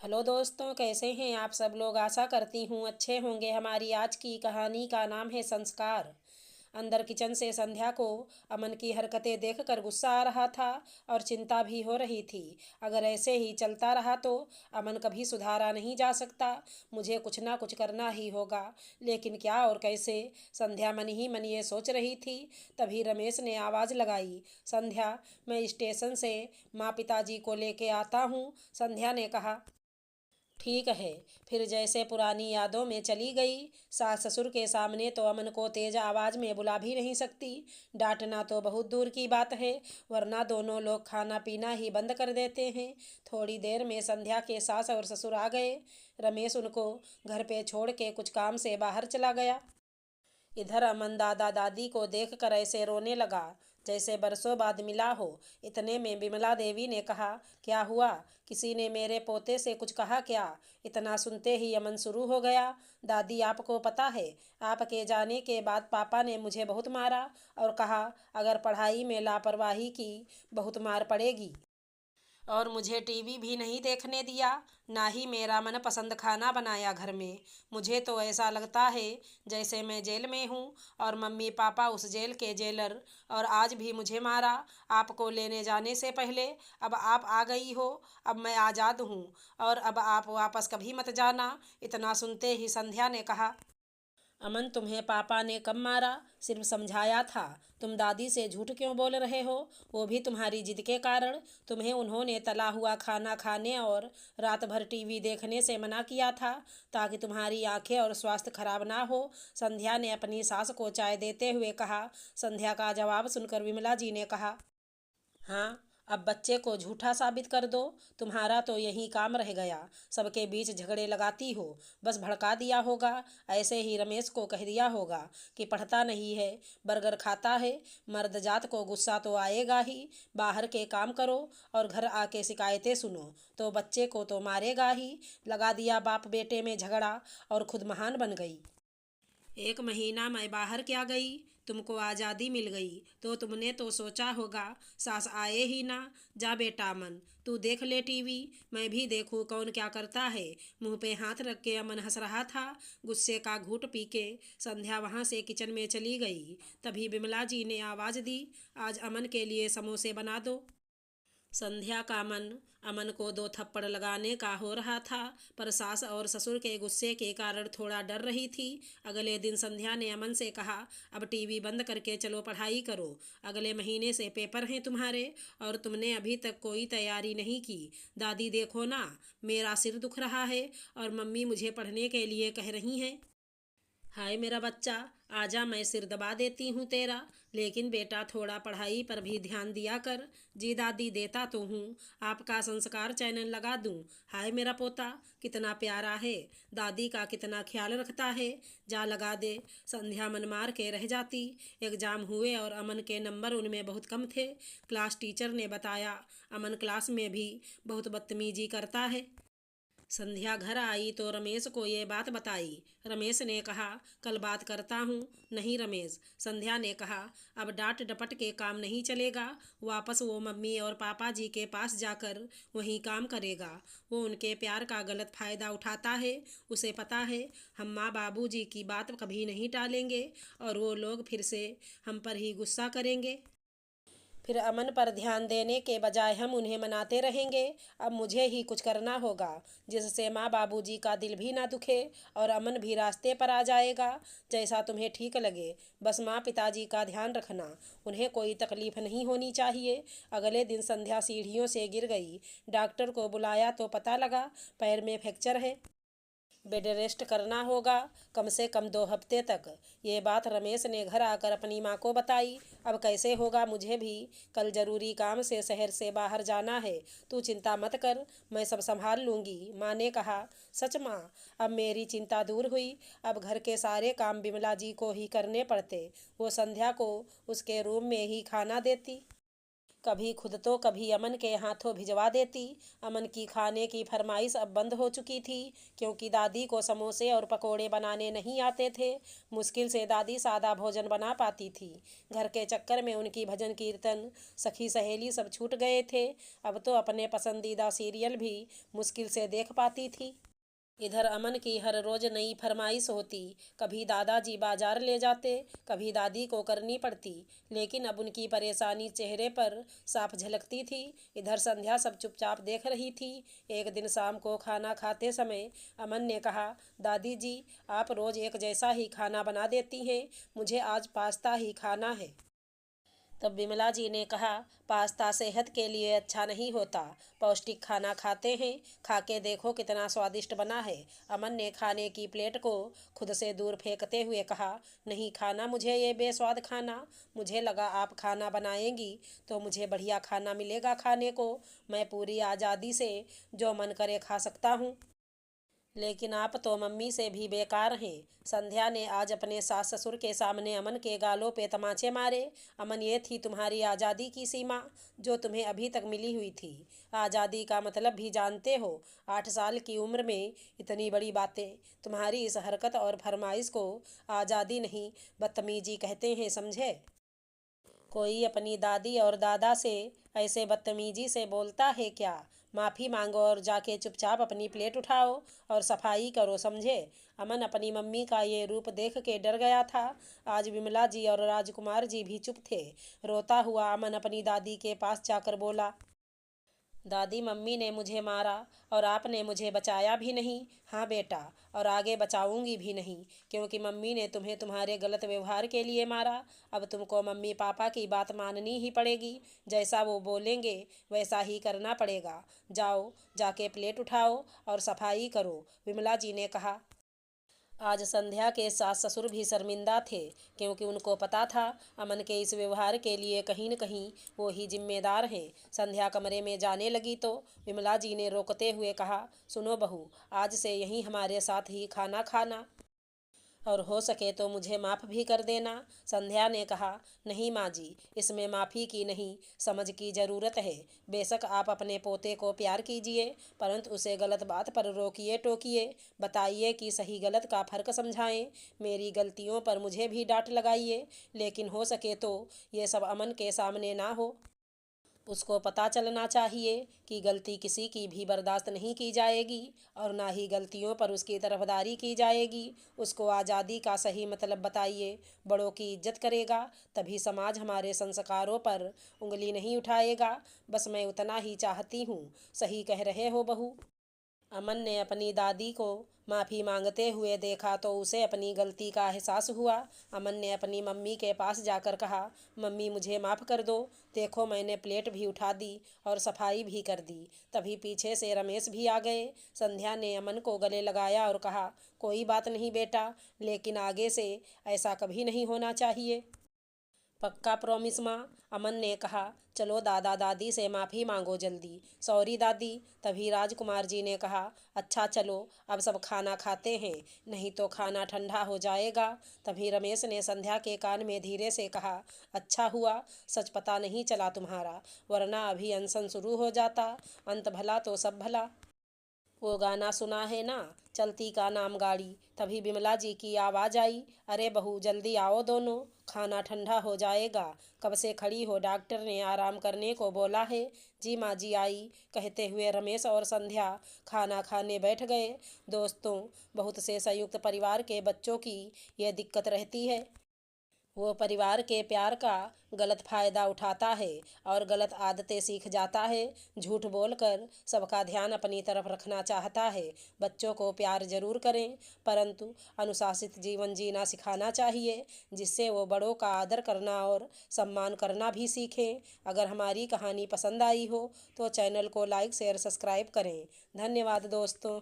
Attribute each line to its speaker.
Speaker 1: Hello दोस्तों, कैसे हैं आप सब लोग। आशा करती हूँ अच्छे होंगे। हमारी आज की कहानी का नाम है संस्कार। अंदर किचन से संध्या को अमन की हरकतें देखकर गुस्सा आ रहा था और चिंता भी हो रही थी। अगर ऐसे ही चलता रहा तो अमन कभी सुधारा नहीं जा सकता। मुझे कुछ ना कुछ करना ही होगा, लेकिन क्या और कैसे। संध्या मन ही मन ये सोच रही थी। तभी रमेश ने आवाज़ लगाई, संध्या, मैं स्टेशन से माँ पिताजी को लेके आता हूँ। संध्या ने कहा, ठीक है। फिर जैसे पुरानी यादों में चली गई। सास ससुर के सामने तो अमन को तेज आवाज़ में बुला भी नहीं सकती। डांटना तो बहुत दूर की बात है, वरना दोनों लोग खाना पीना ही बंद कर देते हैं। थोड़ी देर में संध्या के सास और ससुर आ गए। रमेश उनको घर पे छोड़ के कुछ काम से बाहर चला गया। इधर अमन दादा दादी को देखकर ऐसे रोने लगा जैसे बरसों बाद मिला हो। इतने में विमला देवी ने कहा, क्या हुआ? किसी ने मेरे पोते से कुछ कहा क्या? इतना सुनते ही अमन शुरू हो गया, दादी, आपको पता है, आपके जाने के बाद पापा ने मुझे बहुत मारा और कहा अगर पढ़ाई में लापरवाही की बहुत मार पड़ेगी। और मुझे टीवी भी नहीं देखने दिया, ना ही मेरा मनपसंद खाना बनाया घर में। मुझे तो ऐसा लगता है जैसे मैं जेल में हूँ और मम्मी पापा उस जेल के जेलर। और आज भी मुझे मारा, आपको लेने जाने से पहले। अब आप आ गई हो, अब मैं आज़ाद हूँ और अब आप वापस कभी मत जाना। इतना सुनते ही संध्या ने कहा, अमन, तुम्हें पापा ने कब मारा? सिर्फ समझाया था। तुम दादी से झूठ क्यों बोल रहे हो? वो भी तुम्हारी जिद के कारण। तुम्हें उन्होंने तला हुआ खाना खाने और रात भर टीवी देखने से मना किया था ताकि तुम्हारी आंखें और स्वास्थ्य खराब ना हो। संध्या ने अपनी सास को चाय देते हुए कहा। संध्या का जवाब सुनकर विमला जी ने कहा, हाँ, अब बच्चे को झूठा साबित कर दो। तुम्हारा तो यही काम रह गया, सबके बीच झगड़े लगाती हो। बस भड़का दिया होगा। ऐसे ही रमेश को कह दिया होगा कि पढ़ता नहीं है, बर्गर खाता है। मर्द जात को गुस्सा तो आएगा ही। बाहर के काम करो और घर आके शिकायतें सुनो तो बच्चे को तो मारेगा ही। लगा दिया बाप बेटे में झगड़ा और खुद महान बन गई। एक महीना मैं बाहर क्या गई, तुमको आज़ादी मिल गई तो तुमने तो सोचा होगा सास आए ही ना। जा बेटा अमन, तू देख ले टीवी, मैं भी देखूँ कौन क्या करता है। मुंह पे हाथ रख के अमन हंस रहा था। गुस्से का घूंट पी के संध्या वहाँ से किचन में चली गई। तभी बिमला जी ने आवाज़ दी, आज अमन के लिए समोसे बना दो। संध्या का मन अमन को दो थप्पड़ लगाने का हो रहा था, पर सास और ससुर के गुस्से के कारण थोड़ा डर रही थी। अगले दिन संध्या ने अमन से कहा, अब टीवी बंद करके चलो पढ़ाई करो। अगले महीने से पेपर हैं तुम्हारे और तुमने अभी तक कोई तैयारी नहीं की। दादी देखो ना, मेरा सिर दुख रहा है और मम्मी मुझे पढ़ने के लिए कह रही हैं। हाय मेरा बच्चा, आजा, मैं सिर दबा देती हूँ तेरा। लेकिन बेटा थोड़ा पढ़ाई पर भी ध्यान दिया कर। जी दादी, देता तो हूँ। आपका संस्कार चैनल लगा दूँ। हाय मेरा पोता, कितना प्यारा है, दादी का कितना ख्याल रखता है। जा लगा दे। संध्या मन मार के रह जाती। एग्ज़ाम हुए और अमन के नंबर उनमें बहुत कम थे। क्लास टीचर ने बताया, अमन क्लास में भी बहुत बदतमीजी करता है। संध्या घर आई तो रमेश को ये बात बताई। रमेश ने कहा, कल बात करता हूँ। नहीं रमेश, संध्या ने कहा, अब डांट डपट के काम नहीं चलेगा। वापस वो मम्मी और पापा जी के पास जाकर वहीं काम करेगा। वो उनके प्यार का गलत फ़ायदा उठाता है। उसे पता है हम माँ बाबू जी की बात कभी नहीं टालेंगे और वो लोग फिर से हम पर ही गुस्सा करेंगे। फिर अमन पर ध्यान देने के बजाय हम उन्हें मनाते रहेंगे। अब मुझे ही कुछ करना होगा जिससे माँ बाबूजी का दिल भी ना दुखे और अमन भी रास्ते पर आ जाएगा। जैसा तुम्हें ठीक लगे, बस माँ पिताजी का ध्यान रखना, उन्हें कोई तकलीफ नहीं होनी चाहिए। अगले दिन संध्या सीढ़ियों से गिर गई। डॉक्टर को बुलाया तो पता लगा पैर में फ्रैक्चर है। बेड रेस्ट करना होगा कम से कम 2 हफ्ते तक। ये बात रमेश ने घर आकर अपनी माँ को बताई। अब कैसे होगा, मुझे भी कल जरूरी काम से शहर से बाहर जाना है। तू चिंता मत कर, मैं सब संभाल लूँगी, माँ ने कहा। सच माँ, अब मेरी चिंता दूर हुई। अब घर के सारे काम बिमला जी को ही करने पड़ते। वो संध्या को उसके रूम में ही खाना देती। कभी खुद तो कभी अमन के हाथों भिजवा देती। अमन की खाने की फरमाइश अब बंद हो चुकी थी, क्योंकि दादी को समोसे और पकोड़े बनाने नहीं आते थे। मुश्किल से दादी सादा भोजन बना पाती थी। घर के चक्कर में उनकी भजन कीर्तन, सखी सहेली सब छूट गए थे। अब तो अपने पसंदीदा सीरियल भी मुश्किल से देख पाती थी। इधर अमन की हर रोज नई फरमाइश होती। कभी दादाजी बाजार ले जाते, कभी दादी को करनी पड़ती, लेकिन अब उनकी परेशानी चेहरे पर साफ झलकती थी। इधर संध्या सब चुपचाप देख रही थी। एक दिन शाम को खाना खाते समय अमन ने कहा, दादी जी, आप रोज एक जैसा ही खाना बना देती हैं, मुझे आज पास्ता ही खाना है। तब विमला जी ने कहा, पास्ता सेहत के लिए अच्छा नहीं होता, पौष्टिक खाना खाते हैं, खा के देखो कितना स्वादिष्ट बना है। अमन ने खाने की प्लेट को खुद से दूर फेंकते हुए कहा, नहीं खाना मुझे ये बेस्वाद खाना। मुझे लगा आप खाना बनाएंगी तो मुझे बढ़िया खाना मिलेगा खाने को, मैं पूरी आज़ादी से जो मन करे खा सकता हूँ। लेकिन आप तो मम्मी से भी बेकार हैं। संध्या ने आज अपने सास ससुर के सामने अमन के गालों पे तमाचे मारे। अमन, ये थी तुम्हारी आज़ादी की सीमा, जो तुम्हें अभी तक मिली हुई थी। आज़ादी का मतलब भी जानते हो? 8 साल की उम्र में इतनी बड़ी बातें। तुम्हारी इस हरकत और फरमाइश को आज़ादी नहीं, बदतमीजी कहते हैं, समझे? कोई अपनी दादी और दादा से ऐसे बदतमीजी से बोलता है क्या? माफ़ी मांगो और जाके चुपचाप अपनी प्लेट उठाओ और सफाई करो, समझे? अमन अपनी मम्मी का ये रूप देख के डर गया था। आज विमला जी और राजकुमार जी भी चुप थे। रोता हुआ अमन अपनी दादी के पास जाकर बोला, दादी, मम्मी ने मुझे मारा और आपने मुझे बचाया भी नहीं। हाँ बेटा, और आगे बचाऊंगी भी नहीं, क्योंकि मम्मी ने तुम्हें तुम्हारे गलत व्यवहार के लिए मारा। अब तुमको मम्मी पापा की बात माननी ही पड़ेगी। जैसा वो बोलेंगे वैसा ही करना पड़ेगा। जाओ, जाके प्लेट उठाओ और सफाई करो, विमला जी ने कहा। आज संध्या के सास ससुर भी शर्मिंदा थे, क्योंकि उनको पता था अमन के इस व्यवहार के लिए कहीं न कहीं वो ही जिम्मेदार हैं। संध्या कमरे में जाने लगी तो विमला जी ने रोकते हुए कहा, सुनो बहू, आज से यहीं हमारे साथ ही खाना खाना, और हो सके तो मुझे माफ़ भी कर देना। संध्या ने कहा, नहीं माँ जी, इसमें माफ़ी की नहीं, समझ की ज़रूरत है। बेशक आप अपने पोते को प्यार कीजिए, परंतु उसे गलत बात पर रोकिए टोकिए, बताइए कि सही गलत का फ़र्क समझाएं। मेरी गलतियों पर मुझे भी डांट लगाइए, लेकिन हो सके तो ये सब अमन के सामने ना हो। उसको पता चलना चाहिए कि गलती किसी की भी बर्दाश्त नहीं की जाएगी, और ना ही गलतियों पर उसकी तरफदारी की जाएगी। उसको आज़ादी का सही मतलब बताइए। बड़ों की इज्जत करेगा तभी समाज हमारे संस्कारों पर उंगली नहीं उठाएगा। बस मैं उतना ही चाहती हूँ। सही कह रहे हो बहू। अमन ने अपनी दादी को माफ़ी मांगते हुए देखा तो उसे अपनी गलती का एहसास हुआ। अमन ने अपनी मम्मी के पास जाकर कहा, मम्मी मुझे माफ़ कर दो। देखो, मैंने प्लेट भी उठा दी और सफाई भी कर दी। तभी पीछे से रमेश भी आ गए। संध्या ने अमन को गले लगाया और कहा, कोई बात नहीं बेटा, लेकिन आगे से ऐसा कभी नहीं होना चाहिए। पक्का प्रॉमिस माँ, अमन ने कहा। चलो दादा दादी से माफ़ी मांगो जल्दी। सॉरी दादी। तभी राजकुमार जी ने कहा, अच्छा चलो, अब सब खाना खाते हैं, नहीं तो खाना ठंडा हो जाएगा। तभी रमेश ने संध्या के कान में धीरे से कहा, अच्छा हुआ सच पता नहीं चला तुम्हारा, वरना अभी अनशन शुरू हो जाता। अंत भला तो सब भला। वो गाना सुना है ना, चलती का नाम गाड़ी? तभी बिमला जी की आवाज़ आई, अरे बहू जल्दी आओ दोनों, खाना ठंडा हो जाएगा। कब से खड़ी हो, डॉक्टर ने आराम करने को बोला है। जी माँ जी आई, कहते हुए रमेश और संध्या खाना खाने बैठ गए। दोस्तों, बहुत से संयुक्त परिवार के बच्चों की ये दिक्कत रहती है। वो परिवार के प्यार का गलत फ़ायदा उठाता है और गलत आदतें सीख जाता है। झूठ बोलकर सबका ध्यान अपनी तरफ रखना चाहता है। बच्चों को प्यार जरूर करें, परंतु अनुशासित जीवन जीना सिखाना चाहिए, जिससे वो बड़ों का आदर करना और सम्मान करना भी सीखें। अगर हमारी कहानी पसंद आई हो तो चैनल को लाइक शेयर सब्सक्राइब करें। धन्यवाद दोस्तों।